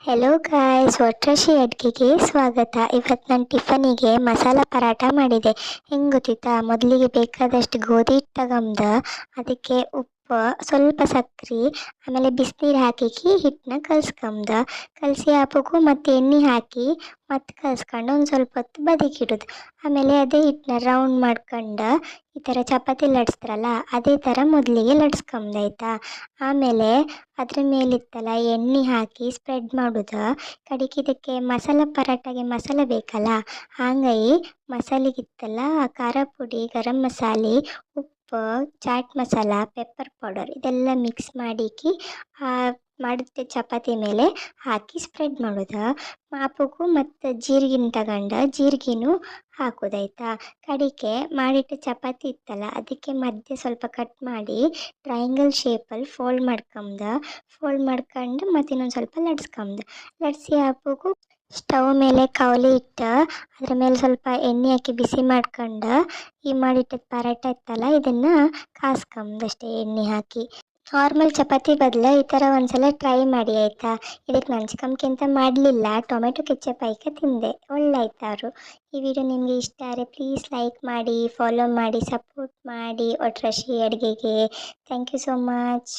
Hello guys, ಒಟ್ರಾಶಿ ಅಡುಗೆಗೆ ಸ್ವಾಗತ. ಇವತ್ತು ನಾನು ಟಿಫನಿಗೆ ಮಸಾಲ ಪರಾಟ ಮಾಡಿದೆ. ಹೆಂಗೆ ಗೊತ್ತಿತ್ತಾ? ಮೊದಲಿಗೆ ಬೇಕಾದಷ್ಟು ಗೋಧಿ ಹಿಟ್ಟು ತಗೊಂಡು ಅದಕ್ಕೆ ಉಪ್ಪು, ಸ್ವಲ್ಪ ಸಕ್ಕರೆ, ಆಮೇಲೆ ಬಿಸಿನೀರು ಹಾಕಿ ಹಿಟ್ಟನ್ನ ಕಲಸಿ ಹಾಕಬೇಕು. ಮತ್ತು ಎಣ್ಣೆ ಹಾಕಿ ಮತ್ತು ಕಲಿಸ್ಕೊಂಡು ಒಂದು ಸ್ವಲ್ಪ ಹೊತ್ತು ಬದಿಗಿಡೋದು. ಆಮೇಲೆ ಅದೇ ಹಿಟ್ಟನ್ನ ರೌಂಡ್ ಮಾಡ್ಕೊಂಡು ಈ ಥರ ಚಪಾತಿ ಲಟ್ಸ್ತಾರಲ್ಲ ಅದೇ ಥರ ಮೊದಲಿಗೆ ಲಟ್ಸ್ಕೊಂಬಾಯ್ತಾ. ಆಮೇಲೆ ಅದ್ರ ಮೇಲಿತ್ತಲ್ಲ ಎಣ್ಣೆ ಹಾಕಿ ಸ್ಪ್ರೆಡ್ ಮಾಡೋದು. ಕಡೆಗೆ ಇದಕ್ಕೆ ಮಸಾಲ ಪರಾಟಾಗೆ ಮಸಾಲೆ ಬೇಕಲ್ಲ, ಹಾಗಾಗಿ ಮಸಾಲೆಗಿತ್ತಲ್ಲ ಖಾರ ಪುಡಿ, ಗರಂ ಮಸಾಲೆ, ಉಪ್ಪು, ಚಾಟ್ ಮಸಾಲ, ಪೆಪ್ಪರ್ ಪೌಡರ್ ಇದೆಲ್ಲ ಮಿಕ್ಸ್ ಮಾಡಿಕ್ಕಿ ಮಾಡಿದ ಚಪಾತಿ ಮೇಲೆ ಹಾಕಿ ಸ್ಪ್ರೆಡ್ ಮಾಡೋದು. ಮಾಪಕ್ಕೂ ಮತ್ತು ಜೀರಿಗೆನ ತಗೊಂಡು ಜೀರಿಗೆನೂ ಹಾಕೋದಾಯ್ತಾ. ಕಡೆಗೆ ಮಾಡಿಟ್ಟು ಚಪಾತಿ ಇತ್ತಲ್ಲ ಅದಕ್ಕೆ ಮಧ್ಯೆ ಸ್ವಲ್ಪ ಕಟ್ ಮಾಡಿ ಟ್ರಯಾಂಗಲ್ ಶೇಪಲ್ಲಿ ಫೋಲ್ಡ್ ಮಾಡ್ಕೊಂಡು ಮತ್ತು ಇನ್ನೊಂದು ಸ್ವಲ್ಪ ಲಟ್ಸಿ ಹಾಕ್ಬೇಕು. ಸ್ಟವ್ ಮೇಲೆ ಕವಲಿ ಇಟ್ಟು ಅದ್ರ ಮೇಲೆ ಸ್ವಲ್ಪ ಎಣ್ಣೆ ಹಾಕಿ ಬಿಸಿ ಮಾಡ್ಕೊಂಡು ಈ ಮಾಡಿಟ್ಟಿದ್ದ ಪರಾಟ ಇತ್ತಲ್ಲ ಇದನ್ನು ಕಾಸ್ಕೊಂಬಷ್ಟೇ ಎಣ್ಣೆ ಹಾಕಿ. ನಾರ್ಮಲ್ ಚಪಾತಿ ಬದಲು ಈ ಥರ ಒಂದ್ಸಲ ಟ್ರೈ ಮಾಡಿ ಆಯಿತಾ. ಇದಕ್ಕೆ ನಂಚ್ಕೊಂಬ್ಕಿಂತ ಮಾಡಲಿಲ್ಲ, ಟೊಮೆಟೊ ಕೆಚಪ್ ಹಾಕಿ ತಿಂದೆ, ಒಳ್ಳೆ ಆಯ್ತಾರು. ಈ ವಿಡಿಯೋ ನಿಮಗೆ ಇಷ್ಟ ಆದರೆ ಪ್ಲೀಸ್ ಲೈಕ್ ಮಾಡಿ, ಫಾಲೋ ಮಾಡಿ, ಸಪೋರ್ಟ್ ಮಾಡಿ ಒಟ್ರಾಶಿ ಅಡುಗೆಗೆ. Thank you so much.